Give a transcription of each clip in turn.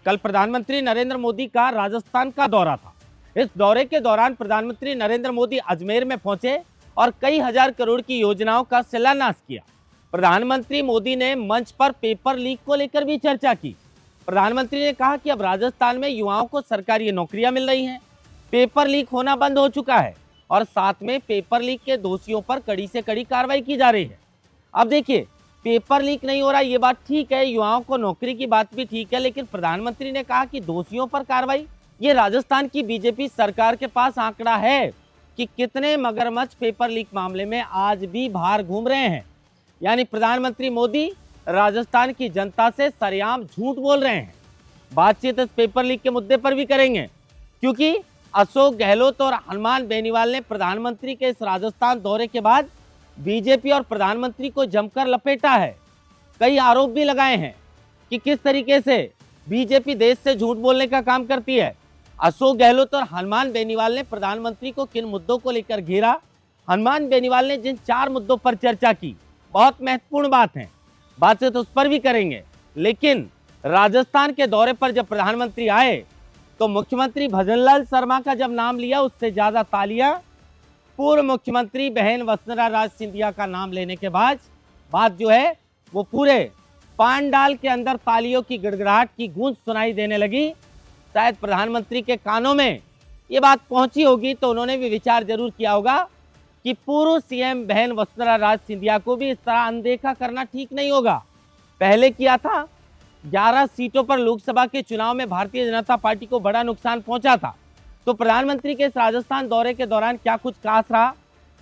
कल प्रधानमंत्री नरेंद्र मोदी का राजस्थान का दौरा था। इस दौरे के दौरान प्रधानमंत्री नरेंद्र मोदी अजमेर में पहुंचे और कई हजार करोड़ की योजनाओं का शिलान्यास किया। प्रधानमंत्री मोदी ने मंच पर पेपर लीक को लेकर भी चर्चा की। प्रधानमंत्री ने कहा कि अब राजस्थान में युवाओं को सरकारी नौकरियां मिल रही हैं, पेपर लीक होना बंद हो चुका है और साथ में पेपर लीक के दोषियों पर कड़ी से कड़ी कार्रवाई की जा रही है। अब देखिए, पेपर लीक नहीं हो रहा, ये बात ठीक है, युवाओं को नौकरी की बात भी ठीक है, लेकिन प्रधानमंत्री ने कहा कि दोषियों पर कार्रवाई। ये राजस्थान की बीजेपी सरकार के पास आंकड़ा है कि कितने मगरमच्छ पेपर लीक मामले में आज भी बाहर घूम रहे हैं। यानी प्रधानमंत्री मोदी राजस्थान की जनता से सरेआम झूठ बोल रहे हैं। बातचीत इस पेपर लीक के मुद्दे पर भी करेंगे, क्योंकि अशोक गहलोत और हनुमान बेनीवाल ने प्रधानमंत्री के इस राजस्थान दौरे के बाद बीजेपी और प्रधानमंत्री को जमकर लपेटा है। कई आरोप भी लगाए हैं कि किस तरीके से बीजेपी देश से झूठ बोलने का काम करती है। अशोक गहलोत और हनुमान बेनीवाल ने प्रधानमंत्री को किन मुद्दों को लेकर घेरा, हनुमान बेनीवाल ने जिन 4 मुद्दों पर चर्चा की, बहुत महत्वपूर्ण बात है, बातचीत उस पर भी करेंगे। लेकिन राजस्थान के दौरे पर जब प्रधानमंत्री आए तो मुख्यमंत्री भजनलाल शर्मा का जब नाम लिया, उससे ज्यादा तालियां पूर्व मुख्यमंत्री बहन वसुंधरा राज सिंधिया का नाम लेने के बाद बात जो है वो पूरे पांडाल के अंदर तालियों की गड़गड़ाहट की गूंज सुनाई देने लगी। शायद प्रधानमंत्री के कानों में ये बात पहुंची होगी तो उन्होंने भी विचार जरूर किया होगा कि पूर्व सीएम बहन वसुंधरा राज सिंधिया को भी इस तरह अनदेखा करना ठीक नहीं होगा। पहले किया था, 11 सीटों पर लोकसभा के चुनाव में भारतीय जनता पार्टी को बड़ा नुकसान पहुंचा था। तो प्रधानमंत्री के इस राजस्थान दौरे के दौरान क्या कुछ खास रहा,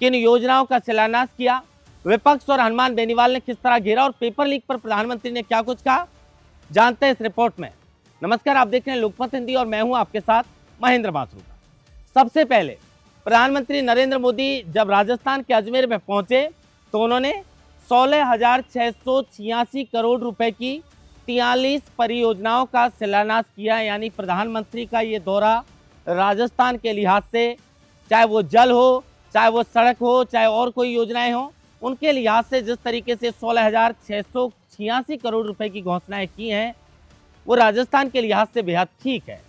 किन योजनाओं का शिलान्यास किया, विपक्ष और हनुमान बेनीवाल ने किस तरह घेरा और पेपर लीक पर प्रधानमंत्री ने क्या कुछ कहा, जानते हैं इस रिपोर्ट में। नमस्कार, आप देख रहे हैं लोकमत हिंदी और मैं हूं आपके साथ महेंद्र बासुका। सबसे पहले प्रधानमंत्री नरेंद्र मोदी जब राजस्थान के अजमेर में पहुंचे तो उन्होंने 16,686 करोड़ रुपए की 43 परियोजनाओं का शिलान्यास किया। यानी प्रधानमंत्री का ये दौरा राजस्थान के लिहाज से, चाहे वो जल हो, चाहे वो सड़क हो, चाहे और कोई योजनाएं हो, उनके लिहाज से जिस तरीके से 16,686 करोड़ रुपए की घोषणाएं की हैं, वो राजस्थान के लिहाज से बेहद ठीक है,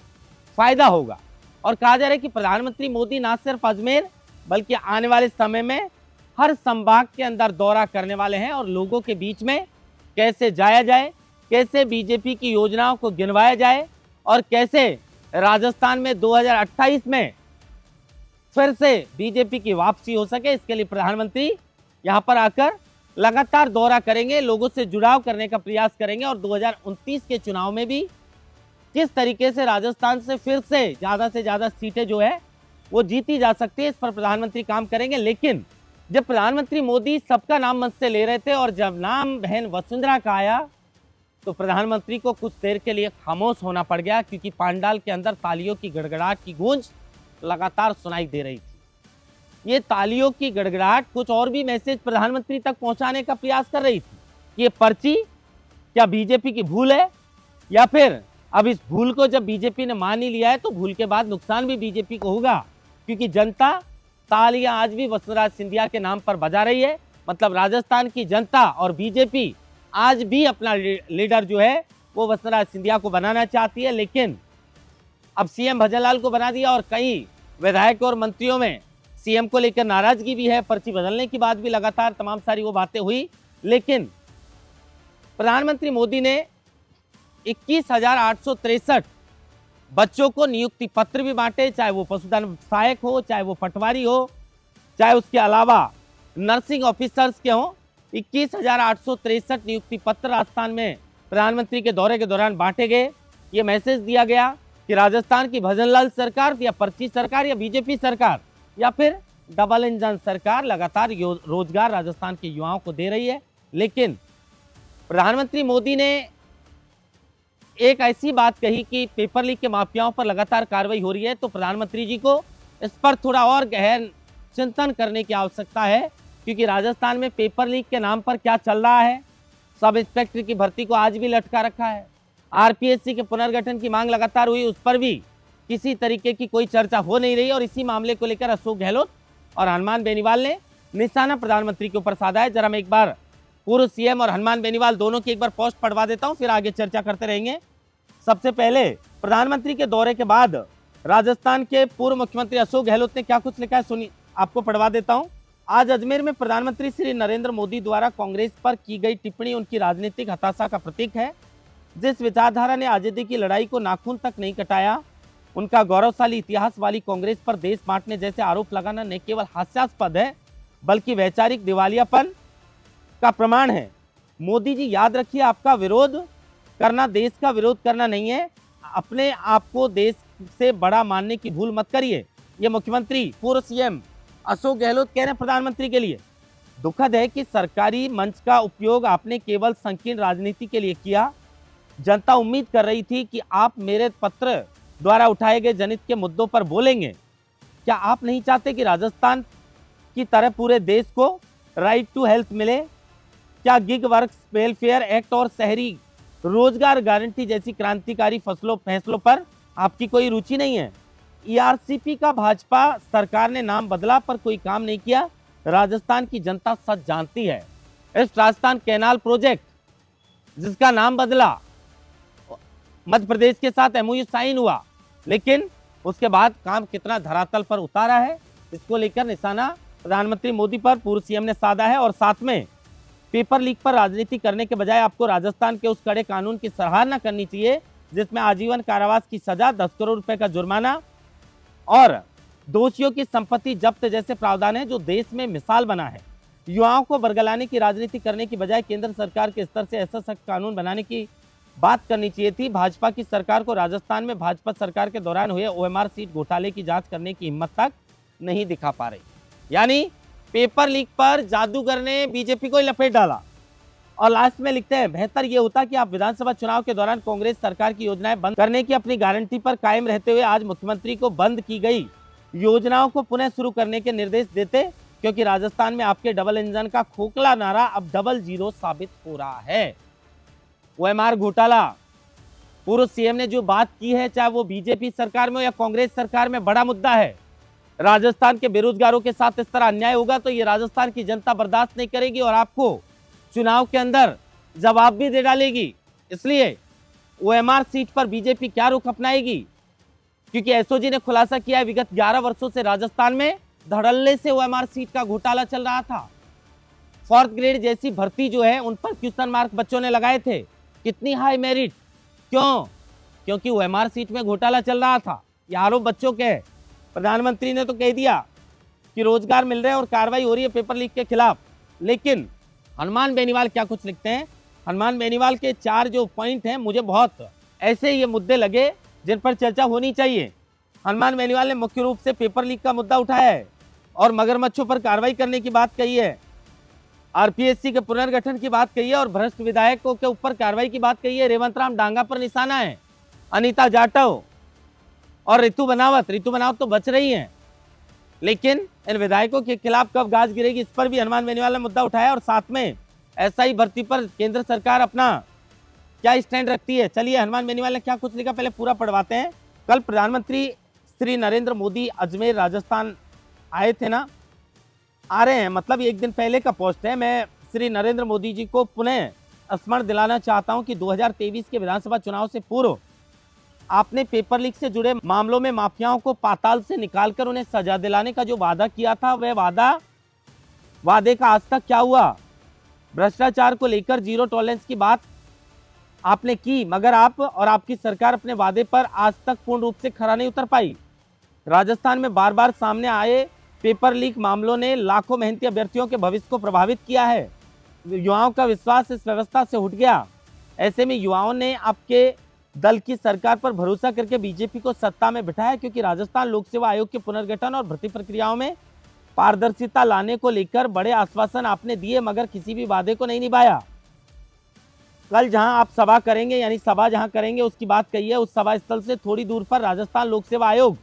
फायदा होगा। और कहा जा रहा है कि प्रधानमंत्री मोदी ना सिर्फ अजमेर बल्कि आने वाले समय में हर संभाग के अंदर दौरा करने वाले हैं और लोगों के बीच में कैसे जाया जाए, कैसे बीजेपी की योजनाओं को गिनवाया जाए और कैसे राजस्थान में 2028 में फिर से बीजेपी की वापसी हो सके, इसके लिए प्रधानमंत्री यहां पर आकर लगातार दौरा करेंगे, लोगों से जुड़ाव करने का प्रयास करेंगे और 2029 के चुनाव में भी किस तरीके से राजस्थान से फिर से ज्यादा सीटें जो है वो जीती जा सकती है, इस पर प्रधानमंत्री काम करेंगे। लेकिन जब प्रधानमंत्री मोदी सबका नाम मंच से ले रहे थे और जब नाम बहन वसुंधरा का आया तो प्रधानमंत्री को कुछ देर के लिए खामोश होना पड़ गया, क्योंकि पांडाल के अंदर तालियों की गड़गड़ाहट की गूंज लगातार सुनाई दे रही थी। ये तालियों की गड़गड़ाहट कुछ और भी मैसेज प्रधानमंत्री तक पहुंचाने का प्रयास कर रही थी। ये पर्ची क्या बीजेपी की भूल है, या फिर अब इस भूल को जब बीजेपी ने मान ही लिया है तो भूल के बाद नुकसान भी बीजेपी को होगा, क्योंकि जनता तालियां आज भी वसुंधरा सिंधिया के नाम पर बजा रही है। मतलब राजस्थान की जनता और बीजेपी आज भी अपना लीडर जो है वो वसुंधरा सिंधिया को बनाना चाहती है, लेकिन अब सीएम भजनलाल को बना दिया और कई विधायकों और मंत्रियों में सीएम को लेकर नाराजगी भी है। पर्ची बदलने की बात भी लगातार तमाम सारी वो बातें हुई, लेकिन प्रधानमंत्री मोदी ने 21,863 बच्चों को नियुक्ति पत्र भी बांटे, चाहे वो पशुधन सहायक हो, चाहे वो पटवारी हो, चाहे उसके अलावा नर्सिंग ऑफिसर्स के हों। 21,863 नियुक्ति पत्र राजस्थान में प्रधानमंत्री के दौरे के दौरान बांटे गए। ये मैसेज दिया गया कि राजस्थान की भजनलाल सरकार या पर्ची सरकार या बीजेपी सरकार या फिर डबल इंजन सरकार लगातार रोजगार राजस्थान के युवाओं को दे रही है। लेकिन प्रधानमंत्री मोदी ने एक ऐसी बात कही कि पेपर लीक के माफियाओं पर लगातार कार्रवाई हो रही है, तो प्रधानमंत्री जी को इस पर थोड़ा और गहन चिंतन करने की आवश्यकता है, क्योंकि राजस्थान में पेपर लीक के नाम पर क्या चल रहा है। सब इंस्पेक्टर की भर्ती को आज भी लटका रखा है। आरपीएससी के पुनर्गठन की मांग लगातार हुई, उस पर भी किसी तरीके की कोई चर्चा हो नहीं रही। और इसी मामले को लेकर अशोक गहलोत और हनुमान बेनीवाल ने निशाना प्रधानमंत्री के ऊपर साधा है। जरा मैं एक बार पूर्व सीएम और हनुमान बेनीवाल दोनों की एक बार पोस्ट पढ़वा देता हूं, फिर आगे चर्चा करते रहेंगे। सबसे पहले प्रधानमंत्री के दौरे के बाद राजस्थान के पूर्व मुख्यमंत्री अशोक गहलोत ने क्या कुछ लिखा है, सुनिए, आपको पढ़वा देता हूं। आज अजमेर में प्रधानमंत्री श्री नरेंद्र मोदी द्वारा कांग्रेस पर की गई टिप्पणी उनकी राजनीतिक हताशा का प्रतीक है। जिस विचारधारा ने आजादी की लड़ाई को नाखून तक नहीं कटाया, उनका गौरवशाली इतिहास वाली कांग्रेस पर देश बांटने जैसे आरोप लगाना न केवल हास्यास्पद है बल्कि वैचारिक दिवालियापन का प्रमाण है। मोदी जी, याद रखिए, आपका विरोध करना देश का विरोध करना नहीं है। अपने आप को देश से बड़ा मानने की भूल मत करिए। ये मुख्यमंत्री पूर्व सीएम अशोक गहलोत कह रहे हैं प्रधानमंत्री के लिए। दुखद है कि सरकारी मंच का उपयोग आपने केवल संकीर्ण राजनीति के लिए किया। जनता उम्मीद कर रही थी कि आप मेरे पत्र द्वारा उठाए गए जनहित के मुद्दों पर बोलेंगे। क्या आप नहीं चाहते कि राजस्थान की तरह पूरे देश को राइट टू हेल्थ मिले? क्या गिग वर्क्स वेलफेयर एक्ट और शहरी रोजगार गारंटी जैसी क्रांतिकारी फैसलों पर आपकी कोई रुचि नहीं है? ईआरसीपी का भाजपा सरकार ने नाम बदला पर कोई काम नहीं किया। राजस्थान की जनता सच जानती है। इस राजस्थान कैनाल प्रोजेक्ट जिसका नाम बदला, मध्य प्रदेश के साथ एमओयू साइन हुआ, लेकिन उसके बाद काम कितना धरातल पर उतारा है, इसको लेकर निशाना प्रधानमंत्री मोदी पर पूर्व सीएम ने साधा है। और साथ में पेपर लीक पर राजनीति करने के बजाय आपको राजस्थान के उस कड़े कानून की सराहना करनी चाहिए जिसमें आजीवन कारावास की सजा, 10 करोड़ रुपए का जुर्माना और दोषियों की संपत्ति जब्त जैसे प्रावधान है, जो देश में मिसाल बना है। युवाओं को बरगलाने की राजनीति करने की बजाय केंद्र सरकार के स्तर से ऐसा सख्त कानून बनाने की बात करनी चाहिए थी। भाजपा की सरकार को राजस्थान में भाजपा सरकार के दौरान हुए ओएमआर सीट घोटाले की जांच करने की हिम्मत तक नहीं दिखा पा रही। यानी पेपर लीक पर जादूगर ने बीजेपी को लपेट डाला। और लास्ट में लिखते हैं, बेहतर यह होता कि आप विधानसभा चुनाव के दौरान कांग्रेस सरकार की योजनाएं बंद करने की अपनी गारंटी पर कायम रहते हुए आज मुख्यमंत्री को बंद की गई योजनाओं को पुनः शुरू करने के निर्देश देते, क्योंकि राजस्थान में आपके डबल इंजन का खोखला नारा अब डबल जीरो साबित हो रहा है। ओएमआर घोटाला, पूर्व सीएम ने जो बात की है, चाहे वो बीजेपी सरकार में हो या कांग्रेस सरकार में, बड़ा मुद्दा है। राजस्थान के बेरोजगारों के साथ इस तरह अन्याय होगा तो ये राजस्थान की जनता बर्दाश्त नहीं करेगी और आपको चुनाव के अंदर जवाब भी दे डालेगी। इसलिए ओएमआर सीट पर बीजेपी क्या रुख अपनाएगी, क्योंकि एसओजी ने खुलासा किया है विगत 11 वर्षों से राजस्थान में धड़ल्ले से ओएमआर सीट का घोटाला चल रहा था। 4th ग्रेड जैसी भर्ती जो है उन पर क्वेश्चन मार्क बच्चों ने लगाए थे। कितनी हाई मेरिट, क्यों? क्योंकि ओएमआर सीट में घोटाला चल रहा था। ये आरोप बच्चों के है। प्रधानमंत्री ने तो कह दिया कि रोजगार मिल रहे हैं और कार्रवाई हो रही है पेपर लीक के खिलाफ, लेकिन हनुमान बेनीवाल क्या कुछ लिखते हैं। हनुमान बेनीवाल के 4 जो पॉइंट हैं, मुझे बहुत ऐसे ये मुद्दे लगे जिन पर चर्चा होनी चाहिए। हनुमान बेनीवाल ने मुख्य रूप से पेपर लीक का मुद्दा उठाया है और मगरमच्छों पर कार्रवाई करने की बात कही है, आरपीएससी के पुनर्गठन की बात कही है और भ्रष्ट विधायकों के ऊपर कार्रवाई की बात कही है। रेवंत राम डांगा पर निशाना है, अनीता जाटव और ऋतु बनावत तो बच रही हैं, लेकिन इन विधायकों के खिलाफ कब गाज गिरेगी, इस पर भी हनुमान बेनीवाल ने मुद्दा उठाया। और साथ में एसआई भर्ती पर केंद्र सरकार अपना क्या स्टैंड रखती है। चलिए हनुमान बेनीवाल ने क्या कुछ लिखा पहले पूरा पढ़वाते हैं। कल प्रधानमंत्री श्री नरेंद्र मोदी अजमेर राजस्थान आए थे ना, आ रहे हैं, मतलब एक दिन पहले का पोस्ट है। मैं श्री नरेंद्र मोदी जी को पुनः स्मरण दिलाना चाहता हूं कि 2023 के विधानसभा चुनाव से पूर्व आपने पेपर लीक से जुड़े मामलों में माफियाओं को पाताल से निकालकर उन्हें सजा दिलाने का जो वादा किया था, वह वादे का आज तक क्या हुआ? भ्रष्टाचार को लेकर जीरो टॉलरेंस की बात आपने की, मगर आप और आपकी सरकार अपने वादे पर आज तक पूर्ण रूप से खरा नहीं उतर पाई। राजस्थान में बार बार सामने आए पेपर लीक मामलों ने लाखों मेहनती अभ्यर्थियों के भविष्य को प्रभावित किया है। युवाओं का विश्वास इस व्यवस्था से उठ गया। ऐसे में युवाओं ने आपके दल की सरकार पर भरोसा करके बीजेपी को सत्ता में बिठाया, क्योंकि राजस्थान लोक सेवा आयोग के पुनर्गठन और भर्ती प्रक्रियाओं में पारदर्शिता लाने को लेकर बड़े आश्वासन आपने दिए, मगर किसी भी वादे को नहीं निभाया। कल जहां आप सभा करेंगे, यानी सभा जहां करेंगे उसकी बात कही है, उस सभा स्थल से थोड़ी दूर पर राजस्थान लोक सेवा आयोग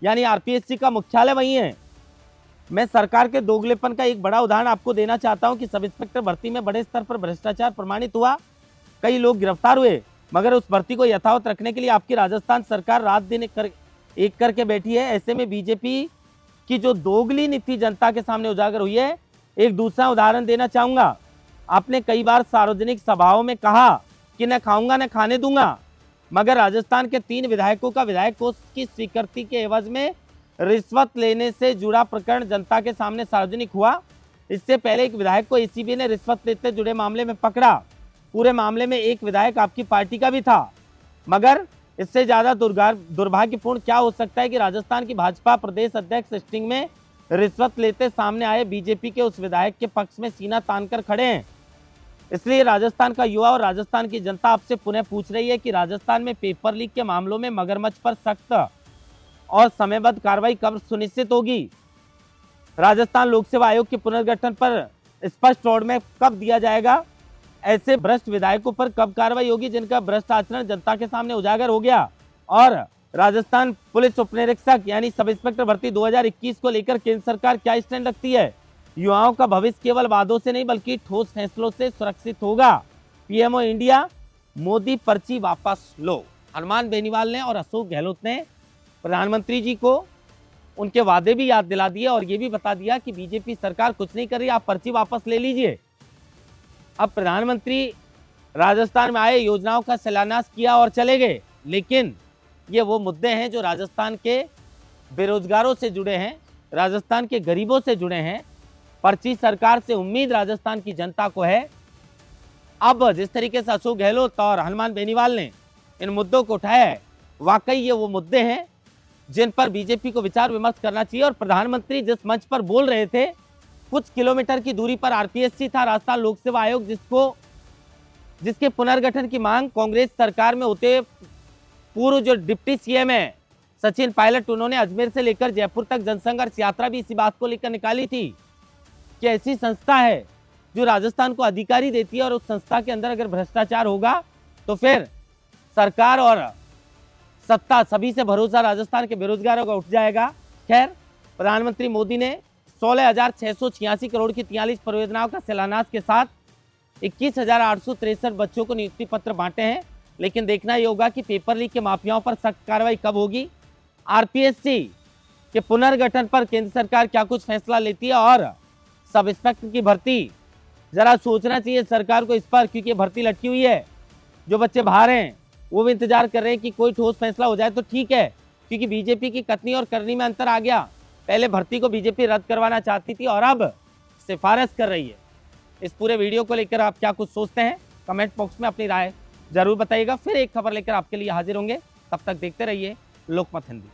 यानी आरपीएससी का मुख्यालय वही है। मैं सरकार के दोगलेपन का एक बड़ा उदाहरण आपको देना चाहता हूं कि सब इंस्पेक्टर भर्ती में बड़े स्तर पर भ्रष्टाचार प्रमाणित हुआ, कई लोग गिरफ्तार हुए, मगर उस भर्ती को यथावत रखने के लिए आपकी राजस्थान सरकार रात दिन एक करके बैठी है। ऐसे में बीजेपी की जो दोगली नीति जनता के सामने उजागर हुई है। एक दूसरा उदाहरण देना चाहूंगा। आपने कई बार सार्वजनिक सभाओं में कहा कि न खाऊंगा न खाने दूंगा, मगर राजस्थान के 3 विधायकों का विधायक कोष की स्वीकृति के एवज में रिश्वत लेने से जुड़ा प्रकरण जनता के सामने सार्वजनिक हुआ। इससे पहले एक विधायक को एसीबी ने रिश्वत लेते जुड़े मामले में पकड़ा। पूरे मामले में एक विधायक आपकी पार्टी का भी था। मगर इससे ज्यादा दुर्भाग्यपूर्ण क्या हो सकता है कि राजस्थान की भाजपा प्रदेश अध्यक्ष सिटिंग में रिश्वत लेते सामने आए बीजेपी के उस विधायक के पक्ष में सीना तानकर खड़े हैं। इसलिए राजस्थान का युवा और राजस्थान की जनता आपसे पुनः पूछ रही है कि राजस्थान में पेपर लीक के मामलों में मगरमच्छ पर सख्त और समयबद्ध कार्रवाई कब सुनिश्चित होगी। राजस्थान लोक सेवा आयोग के पुनर्गठन पर स्पष्ट रोडमैप कब दिया जाएगा। ऐसे भ्रष्ट विधायकों पर कब कार्रवाई होगी जिनका भ्रष्ट आचरण जनता के सामने उजागर हो गया। और राजस्थान पुलिस उपनिरीक्षक यानी सब इंस्पेक्टर भर्ती 2021 को लेकर केंद्र सरकार क्या स्टैंड रखती है। युवाओं का भविष्य केवल वादों से नहीं बल्कि ठोस फैसलों से सुरक्षित होगा। पीएमओ इंडिया, मोदी पर्ची वापस लो। हनुमान बेनीवाल ने और अशोक गहलोत ने प्रधानमंत्री जी को उनके वादे भी याद दिला दिए और ये भी बता दिया कि बीजेपी सरकार कुछ नहीं कर रही, आप पर्ची वापस ले लीजिए। अब प्रधानमंत्री राजस्थान में आए, योजनाओं का शिलान्यास किया और चले गए, लेकिन ये वो मुद्दे हैं जो राजस्थान के बेरोजगारों से जुड़े हैं, राजस्थान के गरीबों से जुड़े हैं। पर्ची सरकार से उम्मीद राजस्थान की जनता को है। अब जिस तरीके से अशोक गहलोत और हनुमान बेनीवाल ने इन मुद्दों को उठाया है, वाकई ये वो मुद्दे हैं जिन पर बीजेपी को विचार विमर्श करना चाहिए। और प्रधानमंत्री जिस मंच पर बोल रहे थे, कुछ किलोमीटर की दूरी पर आरपीएससी था, राजस्थान लोक सेवा आयोग, जिसके पुनर्गठन की मांग कांग्रेस सरकार में होते पूर्व जो डिप्टी सीएम है सचिन पायलट, उन्होंने अजमेर से लेकर जयपुर तक जनसंघर्ष यात्रा भी इसी बात को लेकर निकाली थी कि ऐसी संस्था है जो राजस्थान को अधिकारी देती है और उस संस्था के अंदर अगर भ्रष्टाचार होगा तो फिर सरकार और सत्ता सभी से भरोसा राजस्थान के बेरोजगारों का उठ जाएगा। खैर, प्रधानमंत्री मोदी ने 16,686 करोड़ की 43 परियोजनाओं का शिलान्यास के साथ 21,863 बच्चों को नियुक्ति पत्र बांटे हैं, लेकिन देखना ये होगा कि पेपर लीक के माफियाओं पर सख्त कार्रवाई कब होगी। आरपीएससी के पुनर्गठन पर केंद्र सरकार क्या कुछ फैसला लेती है और सब इंस्पेक्टर की भर्ती, जरा सोचना चाहिए सरकार को इस पर, क्योंकि भर्ती लटकी हुई है। जो बच्चे बाहर हैं वो भी इंतजार कर रहे हैं कि कोई ठोस फैसला हो जाए तो ठीक है, क्योंकि बीजेपी की कथनी और करनी में अंतर आ गया। पहले भर्ती को बीजेपी रद्द करवाना चाहती थी और अब सिफारिश कर रही है। इस पूरे वीडियो को लेकर आप क्या कुछ सोचते हैं, कमेंट बॉक्स में अपनी राय जरूर बताइएगा। फिर एक खबर लेकर आपके लिए हाजिर होंगे, तब तक देखते रहिए लोकमत हिंदी।